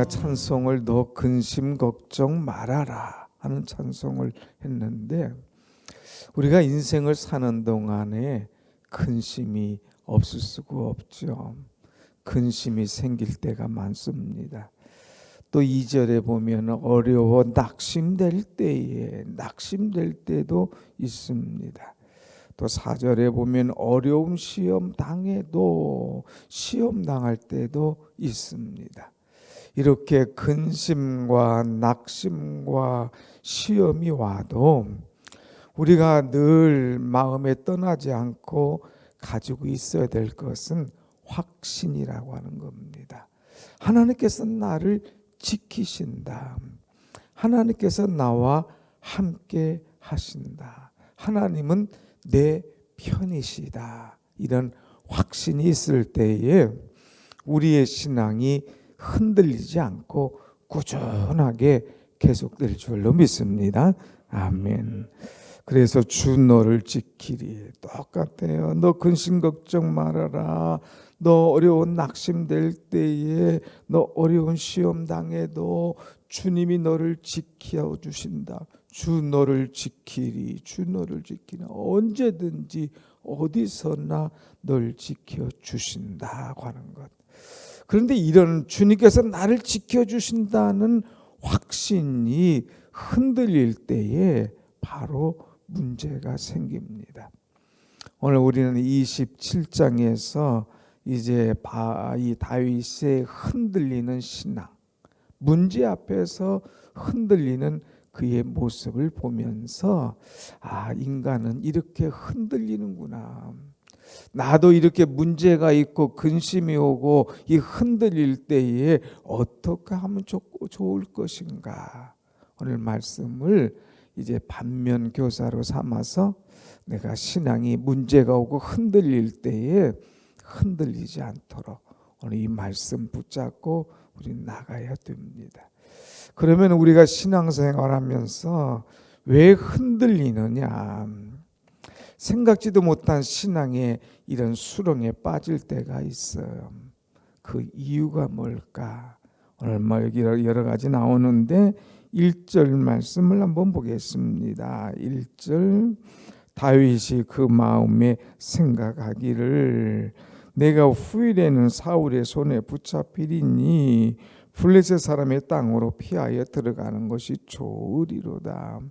찬송을 너 근심 걱정 말아라 하는 찬송을 했는데, 우리가 인생을 사는 동안에 근심이 없을 수가 없죠. 근심이 생길 때가 많습니다. 또 2절에 보면 어려워 낙심될 때도 있습니다. 또 4절에 보면 어려움 시험 당해도 시험 당할 때도 있습니다. 이렇게 근심과 낙심과 시험이 와도 우리가 늘 마음에 떠나지 않고 가지고 있어야 될 것은 확신이라고 하는 겁니다. 하나님께서 나를 지키신다. 하나님께서 나와 함께 하신다. 하나님은 내 편이시다. 이런 확신이 있을 때에 우리의 신앙이 흔들리지 않고 꾸준하게 계속될 줄로 믿습니다. 아멘. 그래서 주 너를 지키리. 똑같아요. 너 근심 걱정 말아라. 너 어려운 낙심될 때에, 너 어려운 시험 당해도 주님이 너를 지켜 주신다. 주 너를 지키리. 주 너를 지키리. 언제든지 어디서나 널 지켜 주신다고 하는 것. 그런데 이런 주님께서 나를 지켜 주신다는 확신이 흔들릴 때에 바로 문제가 생깁니다. 오늘 우리는 27장에서 이제 이 다윗의 흔들리는 신앙, 문제 앞에서 흔들리는 그의 모습을 보면서 인간은 이렇게 흔들리는구나. 나도 이렇게 문제가 있고 근심이 오고 이 흔들릴 때에 어떻게 하면 좋을 것인가. 오늘 말씀을 이제 반면 교사로 삼아서 내가 신앙이 문제가 오고 흔들릴 때에 흔들리지 않도록 오늘 이 말씀 붙잡고 우리 나가야 됩니다. 그러면 우리가 신앙생활하면서 왜 흔들리느냐? 생각지도 못한 신앙의 이런 수렁에 빠질 때가 있어요. 그 이유가 뭘까? 오늘 여기 여러 가지 나오는데 1절 말씀을 한번 보겠습니다. 1절 다윗이 그 마음에 생각하기를 내가 후일에는 사울의 손에 붙잡히리니 블레셋 사람의 땅으로 피하여 들어가는 것이 좋으리로다.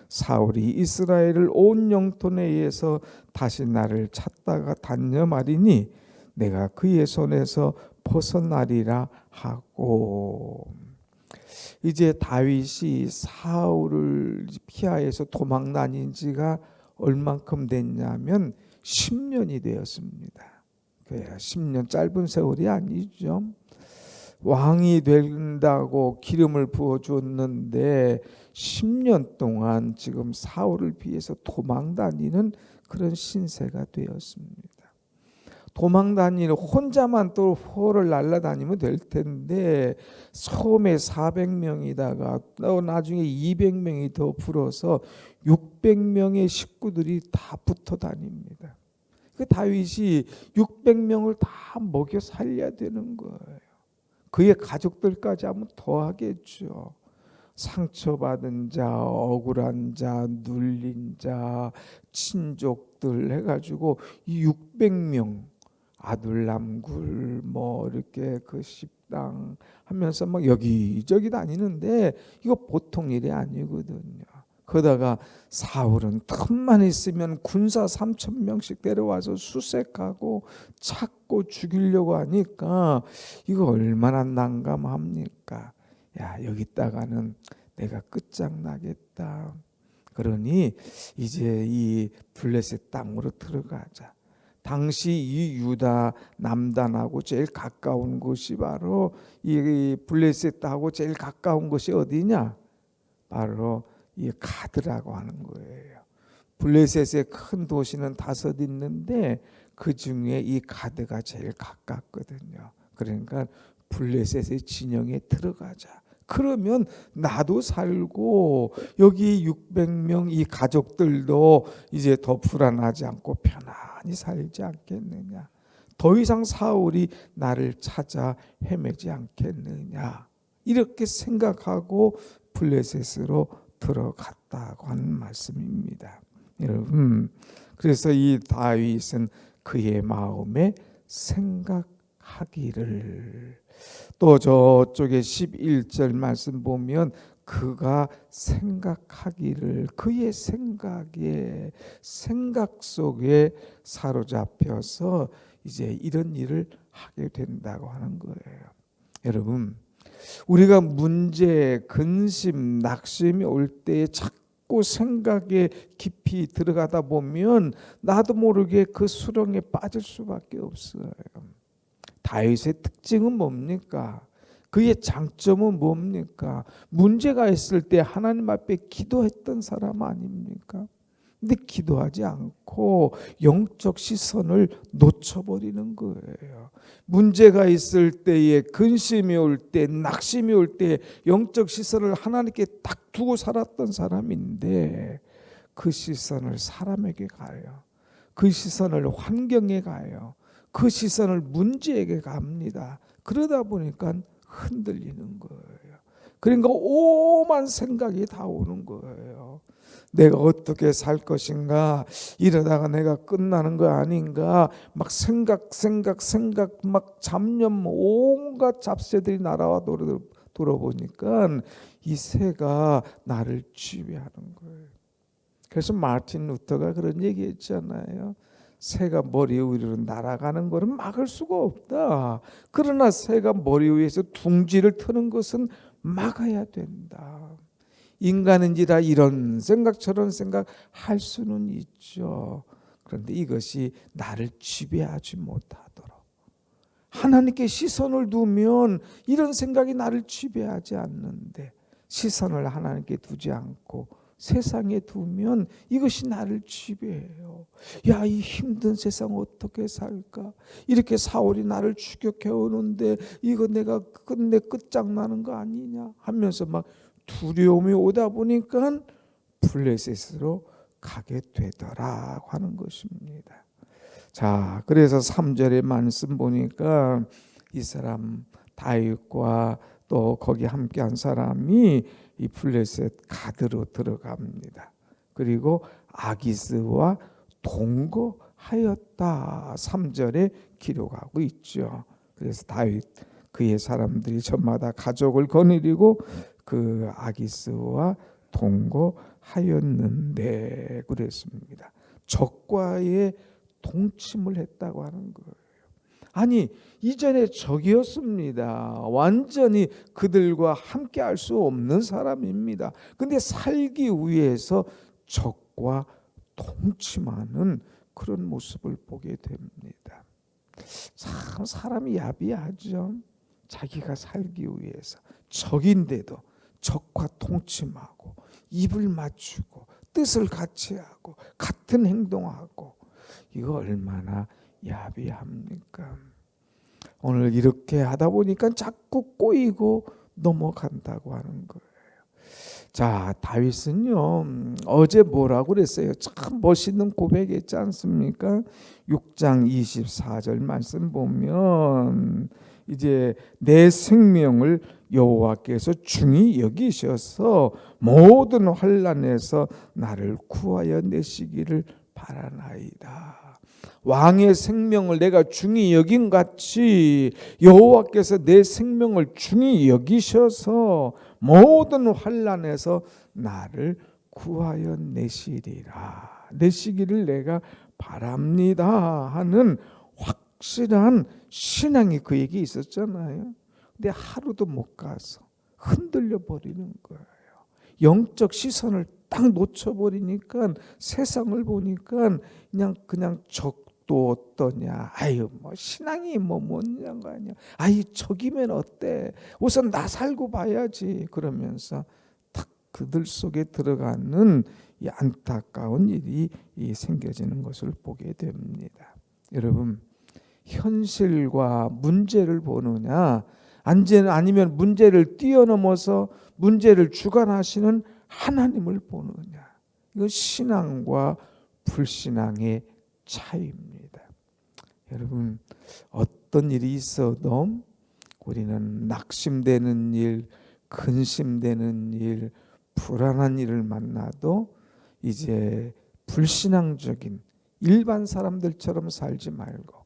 사울이 이스라엘을 온 영토 내에서 다시 나를 찾다가 단념하리니 내가 그의 손에서 벗어나리라 하고. 이제 다윗이 사울을 피하여서 도망 다닌 지가 얼만큼 됐냐면 10년이 되었습니다. 10년 짧은 세월이 아니죠. 왕이 된다고 기름을 부어줬는데 10년 동안 지금 사울을 피해서 도망 다니는 그런 신세가 되었습니다. 도망 다니는 혼자만 또 호를 날아다니면 될 텐데 처음에 400명이다가 또 나중에 200명이 더 불어서 600명의 식구들이 다 붙어 다닙니다. 그 다윗이 600명을 다 먹여 살려야 되는 거예요. 그의 가족들까지 하면 더 하겠죠. 상처받은 자, 억울한 자, 눌린 자, 친족들 해가지고 이 600명 아둘람굴 이렇게 그 식당 하면서 막 여기저기 다니는데 이거 보통 일이 아니거든요. 그러다가 사울은 틈만 있으면 군사 3,000명씩 데려와서 수색하고 찾고 죽이려고 하니까 이거 얼마나 난감합니까? 야, 여기다가는 내가 끝장나겠다. 그러니 이제 이 블레셋 땅으로 들어가자. 당시 이 유다 남단하고 제일 가까운 곳이 바로 이 블레셋하고 제일 가까운 곳이 어디냐? 바로 이 가드라고 하는 거예요. 블레셋의 큰 도시는 5 있는데 그 중에 이 가드가 제일 가깝거든요. 그러니까 블레셋의 진영에 들어가자. 그러면 나도 살고 여기 600명 이 가족들도 이제 더 불안하지 않고 편안히 살지 않겠느냐. 더 이상 사울이 나를 찾아 헤매지 않겠느냐. 이렇게 생각하고 블레셋으로 들어갔다고 하는 말씀입니다. 여러분, 그래서 이 다윗은 그의 마음에 생각하기를, 또 저쪽에 11절 말씀 보면 그가 생각하기를, 그의 생각 속에 사로잡혀서 이제 이런 일을 하게 된다고 하는 거예요. 여러분, 우리가 문제, 근심, 낙심이 올 때에 자꾸 생각에 깊이 들어가다 보면 나도 모르게 그 수렁에 빠질 수밖에 없어요. 다윗의 특징은 뭡니까? 그의 장점은 뭡니까? 문제가 있을 때 하나님 앞에 기도했던 사람 아닙니까? 근데 기도하지 않고 영적 시선을 놓쳐버리는 거예요. 문제가 있을 때에, 근심이 올 때, 낙심이 올 때 영적 시선을 하나님께 딱 두고 살았던 사람인데 그 시선을 사람에게 가요. 그 시선을 환경에 가요. 그 시선을 문제에게 갑니다. 그러다 보니까 흔들리는 거예요. 그러니까 오만 생각이 다 오는 거예요. 내가 어떻게 살 것인가, 이러다가 내가 끝나는 거 아닌가, 막 생각 막 잡념, 온갖 잡새들이 날아와 돌아보니까 이 새가 나를 지배하는 거예요. 그래서 마틴 루터가 그런 얘기 했잖아요. 새가 머리 위로 날아가는 것은 막을 수가 없다. 그러나 새가 머리 위에서 둥지를 트는 것은 막아야 된다. 인간인지라 이런 생각 저런 생각 할 수는 있죠. 그런데 이것이 나를 지배하지 못하도록 하나님께 시선을 두면 이런 생각이 나를 지배하지 않는데, 시선을 하나님께 두지 않고 세상에 두면 이것이 나를 지배해요. 야, 이 힘든 세상 어떻게 살까? 이렇게 사울이 나를 추격해 오는데 이거 내가 끝내 끝장나는 거 아니냐 하면서 막 두려움이 오다 보니까 블레셋으로 가게 되더라고 하는 것입니다. 자, 그래서 3절의 말씀 보니까 이 사람 다윗과 또 거기 함께한 사람이 이 블레셋 가드로 들어갑니다. 그리고 아기스와 동거하였다 3절에 기록하고 있죠. 그래서 다윗 그의 사람들이 저마다 가족을 거느리고 그 아기스와 동거하였는데 그랬습니다. 적과의 동침을 했다고 하는 거예요. 아니, 이전에 적이었습니다. 완전히 그들과 함께 할 수 없는 사람입니다. 근데 살기 위해서 적과 동침하는 그런 모습을 보게 됩니다. 참 사람이 야비하죠. 자기가 살기 위해서 적인데도 적과 동침하고 입을 맞추고 뜻을 같이 하고 같은 행동하고, 이거 얼마나 야비합니까? 오늘 이렇게 하다 보니까 자꾸 꼬이고 넘어간다고 하는 거예요. 자, 다윗은요 어제 뭐라고 그랬어요? 참 멋있는 고백했지 않습니까? 6장 24절 말씀 보면 이제 내 생명을 여호와께서 중히 여기셔서 모든 환난에서 나를 구하여 내시기를 바라나이다. 왕의 생명을 내가 중히 여긴 같이 여호와께서 내 생명을 중히 여기셔서 모든 환난에서 나를 구하여 내시기를 내가 바랍니다 하는 확실한 신앙이 그에게 있었잖아요. 근데 하루도 못 가서 흔들려 버리는 거예요. 영적 시선을 딱 놓쳐버리니까 세상을 보니까 그냥 적도 어떠냐, 아유 뭐 신앙이 뭔 거냐, 아이 적이면 어때, 우선 나 살고 봐야지, 그러면서 탁 그들 속에 들어가는 이 안타까운 일이 생겨지는 것을 보게 됩니다. 여러분, 현실과 문제를 보느냐, 아니면 문제를 뛰어넘어서 문제를 주관하시는 하나님을 보느냐, 이건 신앙과 불신앙의 차이입니다. 여러분, 어떤 일이 있어도 우리는 낙심되는 일, 근심되는 일, 불안한 일을 만나도 이제 불신앙적인 일반 사람들처럼 살지 말고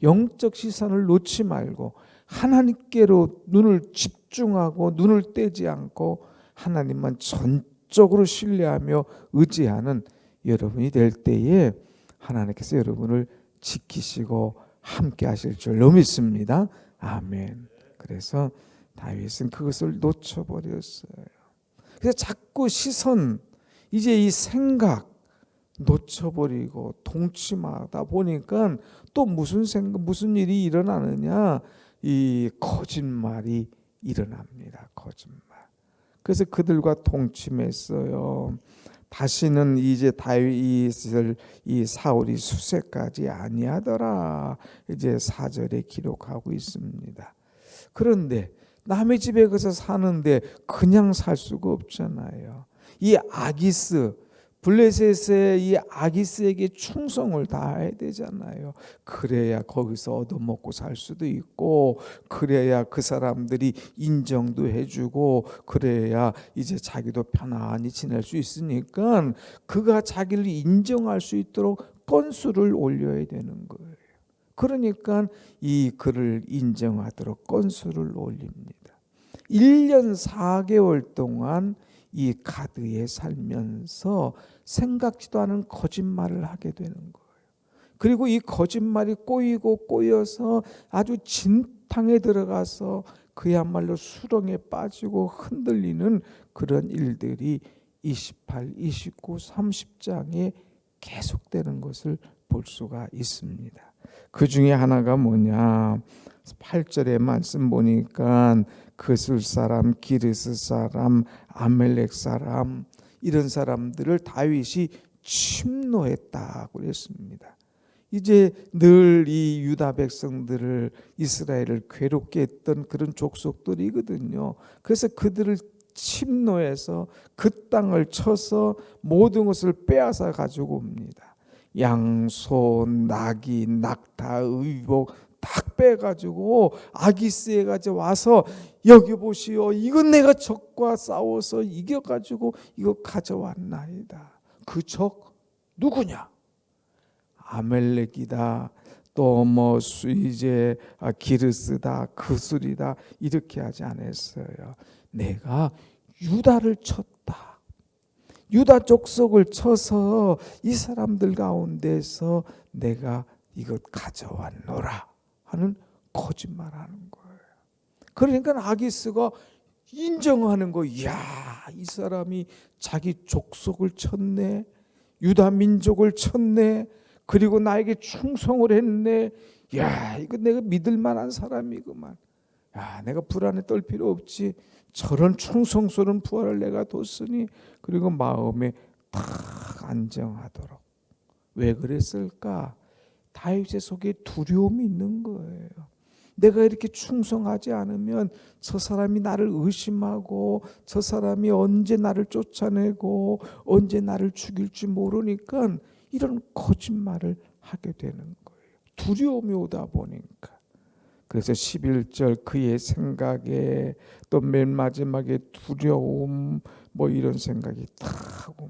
영적 시선을 놓지 말고 하나님께로 눈을 집중하고 눈을 떼지 않고 하나님만 전적으로 신뢰하며 의지하는 여러분이 될 때에 하나님께서 여러분을 지키시고 함께 하실 줄로 믿습니다. 아멘. 그래서 다윗은 그것을 놓쳐버렸어요. 그래서 자꾸 시선, 이제 이 생각 놓쳐버리고 동침하다 보니까 또 무슨 일이 일어나느냐, 이 거짓말이 일어납니다. 거짓말. 그래서 그들과 동침했어요. 다시는 이제 다윗을 이 사울이 수색까지 아니하더라. 이제 4절에 기록하고 있습니다. 그런데 남의 집에 가서 사는데 그냥 살 수가 없잖아요. 이 아기스, 블레셋의 이 아기스에게 충성을 다해야 되잖아요. 그래야 거기서 얻어먹고 살 수도 있고, 그래야 그 사람들이 인정도 해주고, 그래야 이제 자기도 편안히 지낼 수 있으니까 그가 자기를 인정할 수 있도록 건수를 올려야 되는 거예요. 그러니까 이 그를 인정하도록 건수를 올립니다. 1년 4개월 동안 이 가드에 살면서 생각지도 않은 거짓말을 하게 되는 거예요. 그리고 이 거짓말이 꼬이고 꼬여서 아주 진탕에 들어가서 그야말로 수렁에 빠지고 흔들리는 그런 일들이 28, 29, 30장에 계속되는 것을 볼 수가 있습니다. 그 중에 하나가 뭐냐, 8절의 말씀 보니까 그술 사람, 기르스 사람, 아멜렉 사람, 이런 사람들을 다윗이 침노했다고 그랬습니다. 이제 늘 이 유다 백성들을, 이스라엘을 괴롭게 했던 그런 족속들이거든요. 그래서 그들을 침노해서 그 땅을 쳐서 모든 것을 빼앗아 가지고 옵니다. 양, 소, 나귀, 낙타, 의복 딱 빼가지고 아기스에 가지고 와서 여기 보시오, 이건 내가 적과 싸워서 이겨가지고 이거 가져왔나이다. 그 적 누구냐? 아멜렉이다. 또 뭐 이제 기르스다, 그술이다, 이렇게 하지 않았어요. 내가 유다를 쳤다. 유다 족속을 쳐서 이 사람들 가운데서 내가 이것 가져왔노라 하는 거짓말하는 거예요. 그러니까 아기스가 인정하는 거. 이야, 이 사람이 자기 족속을 쳤네, 유다 민족을 쳤네, 그리고 나에게 충성을 했네. 야, 이거 내가 믿을 만한 사람이구만. 야, 내가 불안에 떨 필요 없지. 저런 충성스러운 부하를 내가 뒀으니. 그리고 마음에 탁 안정하도록. 왜 그랬을까? 다윗의 속에 두려움이 있는 거예요. 내가 이렇게 충성하지 않으면 저 사람이 나를 의심하고, 저 사람이 언제 나를 쫓아내고 언제 나를 죽일지 모르니까 이런 거짓말을 하게 되는 거예요. 두려움이 오다 보니까. 그래서 11절 그의 생각에 또 맨 마지막에 두려움, 뭐 이런 생각이 딱 하고,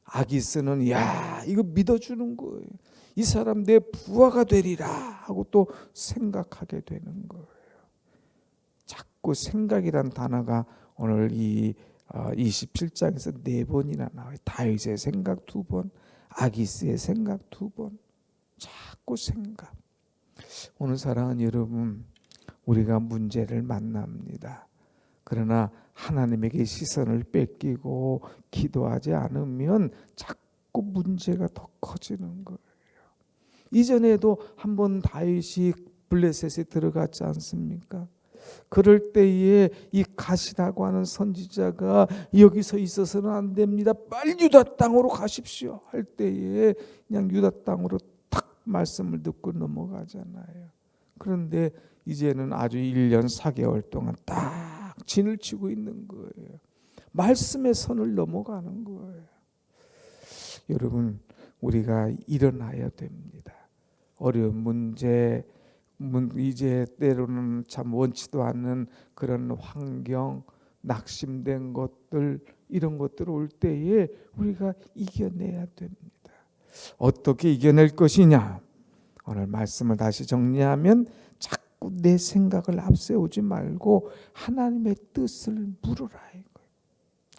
아기스는 야, 이거 믿어주는 거예요. 이 사람 내 부하가 되리라 하고 또 생각하게 되는 거예요. 자꾸 생각이란 단어가 오늘 이 27장에서 4번이나 나와요. 다윗의 생각 2번, 아기스의 생각 2번. 자꾸 생각. 오늘 사랑하는 여러분, 우리가 문제를 만납니다. 그러나 하나님에게 시선을 뺏기고 기도하지 않으면 자꾸 문제가 더 커지는 거예요. 이전에도 한번 다윗이 블레셋에 들어갔지 않습니까? 그럴 때에 이 갓이라고 하는 선지자가 여기서 있어서는 안 됩니다, 빨리 유다 땅으로 가십시오 할 때에 그냥 유다 땅으로 탁 말씀을 듣고 넘어가잖아요. 그런데 이제는 아주 1년 4개월 동안 딱 진을 치고 있는 거예요. 말씀의 선을 넘어가는 거예요. 여러분, 우리가 일어나야 됩니다. 어려운 문제, 이제 때로는 참 원치도 않는 그런 환경, 낙심된 것들, 이런 것들 올 때에 우리가 이겨내야 됩니다. 어떻게 이겨낼 것이냐? 오늘 말씀을 다시 정리하면 자꾸 내 생각을 앞세우지 말고 하나님의 뜻을 물으라 이거예요.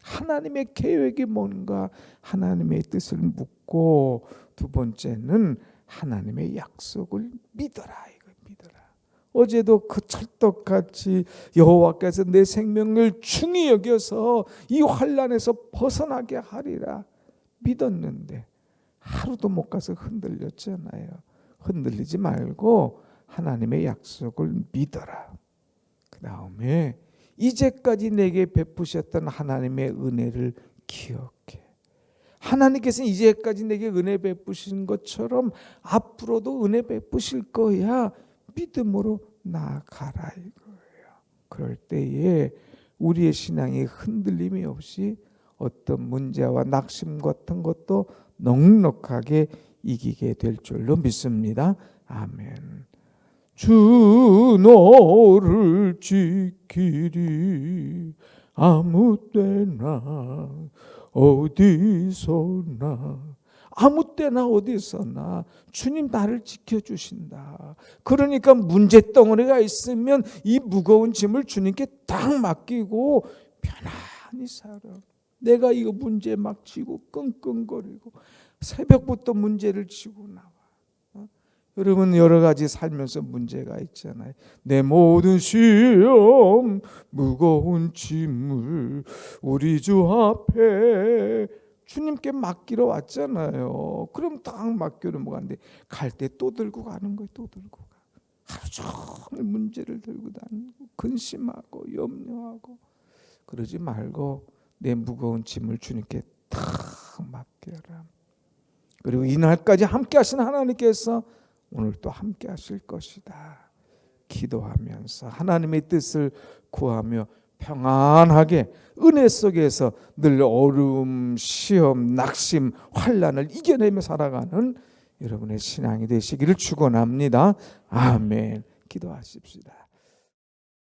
하나님의 계획이 뭔가 하나님의 뜻을 묻고, 두 번째는 하나님의 약속을 믿어라 이거 믿어라. 어제도 그 찰떡같이 여호와께서 내 생명을 중히 여겨서 이 환난에서 벗어나게 하리라 믿었는데 하루도 못 가서 흔들렸잖아요. 흔들리지 말고 하나님의 약속을 믿어라. 그 다음에 이제까지 내게 베푸셨던 하나님의 은혜를 기억해. 하나님께서 이제까지 내게 은혜 베푸신 것처럼 앞으로도 은혜 베푸실 거야. 믿음으로 나아가라 이거예요. 그럴 때에 우리의 신앙이 흔들림이 없이 어떤 문제와 낙심 같은 것도 넉넉하게 이기게 될 줄로 믿습니다. 아멘. 주 너를 지키리 아무 때나 어디서나. 아무 때나 어디서나 주님 나를 지켜주신다. 그러니까 문제덩어리가 있으면 이 무거운 짐을 주님께 딱 맡기고 편안히 살아. 내가 이거 문제 막 지고 끙끙거리고 새벽부터 문제를 지고 나와. 여러분 여러 가지 살면서 문제가 있잖아요. 내 모든 시험 무거운 짐을 우리 주 앞에 주님께 맡기러 왔잖아요. 그럼 딱 맡기러 뭐가는데 갈 때 또 들고 가는 거예요. 또 들고 가. 하루 종일 문제를 들고 다니고 근심하고 염려하고. 그러지 말고 내 무거운 짐을 주님께 딱 맡겨라. 그리고 이날까지 함께 하신 하나님께서 오늘 또 함께 하실 것이다. 기도하면서 하나님의 뜻을 구하며 평안하게 은혜 속에서 늘 어려움, 시험, 낙심, 환난을 이겨내며 살아가는 여러분의 신앙이 되시기를 축원합니다. 아멘. 기도하십시다.